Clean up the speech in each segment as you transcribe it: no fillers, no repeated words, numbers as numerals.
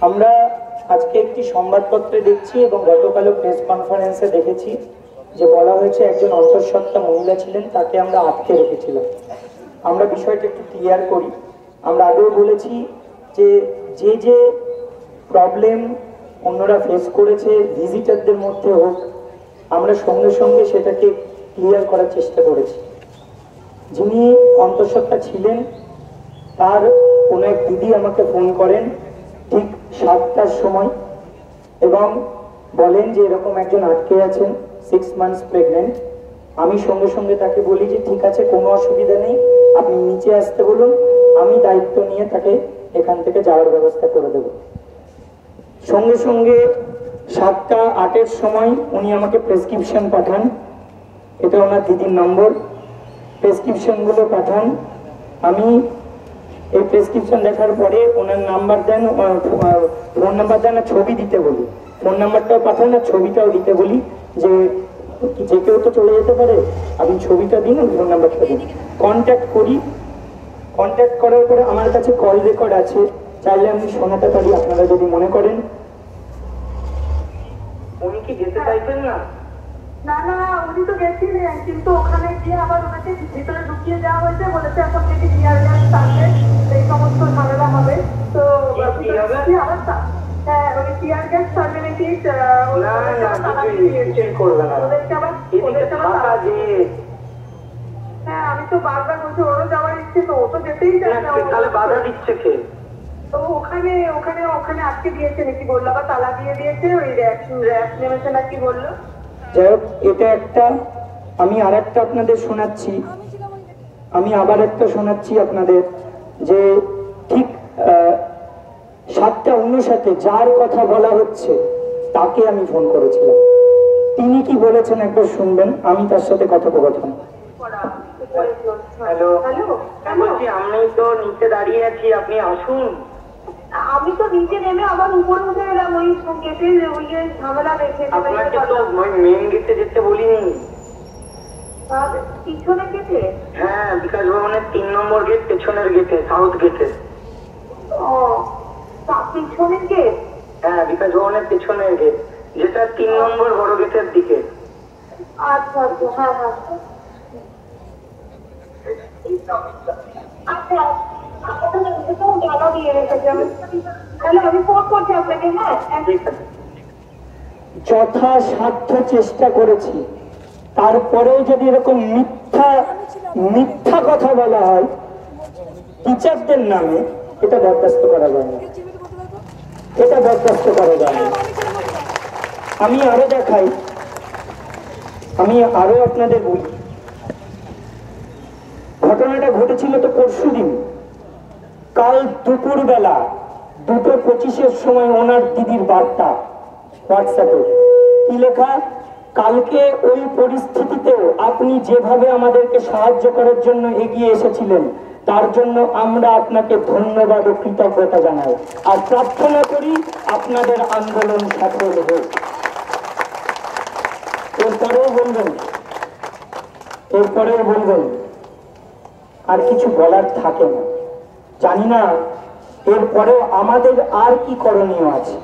আমরা আজকে একটি সংবাদপত্রে দেখছি এবং গতকালও প্রেস কনফারেন্সে দেখেছি যে বলা হয়েছে একজন অন্তঃসত্ত্বা মহিলা ছিলেন, তাকে আমরা আটকে রেখেছিলাম। আমরা বিষয়টা একটু ক্লিয়ার করি। আমরা আগেও বলেছি যে যে যে প্রবলেম অন্যরা ফেস করেছে ভিজিটারদের মধ্যে হোক, আমরা সঙ্গে সঙ্গে সেটাকে ক্লিয়ার করার চেষ্টা করেছি। যিনি অন্তঃসত্ত্বা ছিলেন তার কোনো এক দিদি আমাকে ফোন করেন ঠিক 7টার সময় এবং বলেন যে এরকম একজন আটকে আছেন, 6 মান্থস প্রেগনেন্ট। আমি সঙ্গে সঙ্গে তাকে বলি যে ঠিক আছে, কোনো অসুবিধা নেই, আপনি নিচে আসতে বলুন, আমি দায়িত্ব নিয়ে তাকে এখান থেকে যাওয়ার ব্যবস্থা করে দেব। সঙ্গে সঙ্গে 7টা 8-এর সময় উনি আমাকে প্রেসক্রিপশন পাঠান, এটা ওনার দিদির নম্বর। প্রেসক্রিপশনগুলো পাঠান। আমি এই প্রেসক্রিপশন দেখার পরে ওনার নাম্বার দেন, ফোন নাম্বার দেন, ছবি দিতে বলি। ফোন নাম্বারটাও পাঠান আর ছবিটাও দিতে বলি যে যে কেউ তো চলে যেতে পারে, আপনি ছবিটা দিন আর ফোন নাম্বারটা দিন। কন্ট্যাক্ট করি। কন্ট্যাক্ট করার পরে আমার কাছে কল রেকর্ড আছে, চাইলে আমি শোনাতে পারি আপনারা যদি মনে করেন। উনি কি যেতে চাইছেন না? না না, উনি তো গেছিলেন, কিন্তু ওখানে গিয়ে আবার ওনাকে ভিতরে ঢুকিয়ে দেওয়া হয়েছে, বলেছে এখন থেকে টিয়ার গ্যাস থাকবে, এই সমস্ত ঝামেলা হবে। তো হ্যাঁ, ওই টিয়ার গ্যাস থাকবে নাকি, হ্যাঁ আমি তো বারবার বলছি ওরও যাওয়ার ইচ্ছে, তো ও তো যেতেই চায় না। তাহলে বাধা দিচ্ছে কে? তো ওখানে ওখানে ওখানে আটকে দিয়েছে নাকি বললো, আবার তালা দিয়ে দিয়েছে, ওই র্যাপ নেমেছে নাকি বললো। যাই হোক, এটা একটা। আমি আর একটা আপনাদের শোনাচ্ছি, আমি আবার একটা শোনাচ্ছি আপনাদের যে ঠিক 7:59 যার কথা বলা হচ্ছে তাকে আমি ফোন করেছিলাম। তিনি কি বলেছেন একবার শুনবেন, আমি তার সাথে কথোপকথন। হ্যালো, বলছি আমি তো নিচে দাঁড়িয়ে আছি, আপনি আসুন। আমি তো নিচে নেমে আবার উপরে উঠে এলাম, ওই গেটে ওই ঝামেলা দেখে। আপনাকে তো মেন গেটে যেতে বলিনি। পিছনে গেটে? হ্যাঁ, বিকাশ ভবনের 3 নম্বর গেট, পেছনের গেটে, সাউথ গেটে। ও পিছনের গেট? হ্যাঁ, বিকাশ ভবনের পেছনের গেট, যেটা 3 নম্বর বড় গেটের দিকে। আচ্ছা আচ্ছা, হ্যাঁ হ্যাঁ। আচ্ছা, যথাসাধ্য চেষ্টা করেছি, তারপরেও যদি এরকম মিথ্যা মিথ্যা কথা বলা হয় টিচারদের নামে, এটা বরদাস্ত করা যায় না, এটা বরদাস্ত করা যায় না। আমি আরো দেখাই, আমি আরো আপনাদের বলি। ঘটনাটা ঘটেছিল তো পরশুদিন। কাল দুপুর বেলা 2:25-এর সময় ওনার দিদির বার্তা হোয়াটসঅ্যাপে কি লেখা, কালকে ওই পরিস্থিতিতেও আপনি যেভাবে আমাদেরকে সাহায্য করার জন্য এগিয়ে এসেছিলেন তার জন্য আমরা আপনাকে ধন্যবাদ ও কৃতজ্ঞতা জানাই আর প্রার্থনা করি আপনাদের আন্দোলন সফল হোক। এরপরেও বলবেন আর কিছু বলার থাকে না, জানি না এরপরেও আমাদের আর কি করণীয় আছে।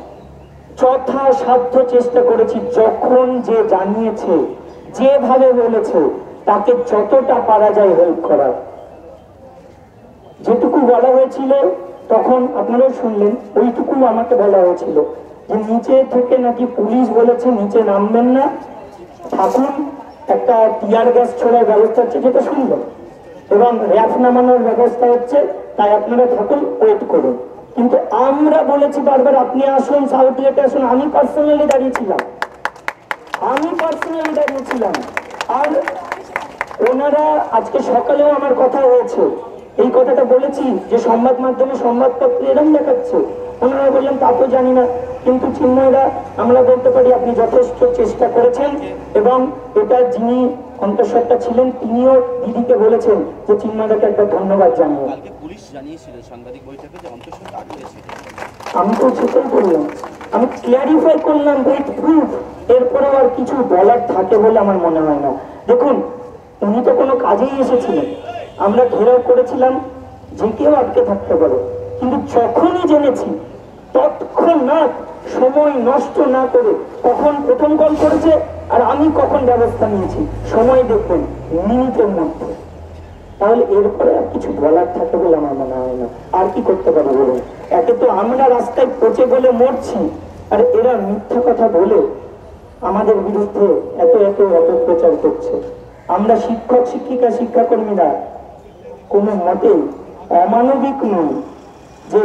যথাসাধ্য চেষ্টা করেছি, যখন যে জানিয়েছে, যেভাবে বলেছে তাকে যতটা পারা যায় হেল্প করার। যেটুকু বলা হয়েছিল তখন আপনারাও শুনলেন, ওইটুকু আমাকে বলা হয়েছিল যে নিচে থেকে নাকি পুলিশ বলেছে নিচে নামবেন না, থাকুন, একটা টিয়ার গ্যাস ছোড়ার ব্যবস্থা হচ্ছে যেটা শুনলেন, এবং র্যাফ নামানোর ব্যবস্থা হচ্ছে, তাই আপনারা থাকুন, ওয়েট করুন। কিন্তু আমরা বলেছি বারবার আপনি আসুন, সাউথ গেটে আসুন। আমি পার্সোনালি দাঁড়িয়েছিলাম আর ওনারা আজকে সকালেও আমার কথা হয়েছে, এই কথাটা বলেছি যে সংবাদ মাধ্যমে সংবাদপত্রে এরকম দেখাচ্ছে। ওনারা বললেন তা তো জানি না, কিন্তু চিন্ময়রা আমরা বলতে পারি আপনি যথেষ্ট চেষ্টা করেছেন এবং এটা যিনি অন্তঃসত্ত্বা ছিলেন তিনিও দিদিকে বলেছেন যে চিন্ময়দাকে একটা ধন্যবাদ জানিয়ে। আমি তো সেটাই করলাম, আমি ক্লিয়ারিফাই করলাম উইথ প্রুফ। এরপরে আর কিছু বলার থাকে বলে আমার মনে হয় না। দেখুন, উনি তো কোনো কাজেই এসেছিলেন, আমরা ঘেরাও করেছিলাম যে কেউ আটকে থাকতে পারে, কিন্তু যখনই জেনেছি তৎক্ষণাৎ সময় নষ্ট না করে কখন প্রথম কল করেছে আর আমি কখন ব্যবস্থা নিয়েছি সময় দেখবেন মিনিটের মধ্যে। তাহলে এরপরে আর কিছু বলার থাকে বলে আমার মনে হয় না। আর কি করতে পারবো বলুন? একে তো আমরা রাস্তায় পচে বলে মরছি, আর এরা মিথ্যা কথা বলে আমাদের বিরুদ্ধে এত এত অপপ্রচার করছে। আমরা শিক্ষক শিক্ষিকা শিক্ষাকর্মীরা কোনো মতেই অমানবিক নই যে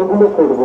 এগুলো করব।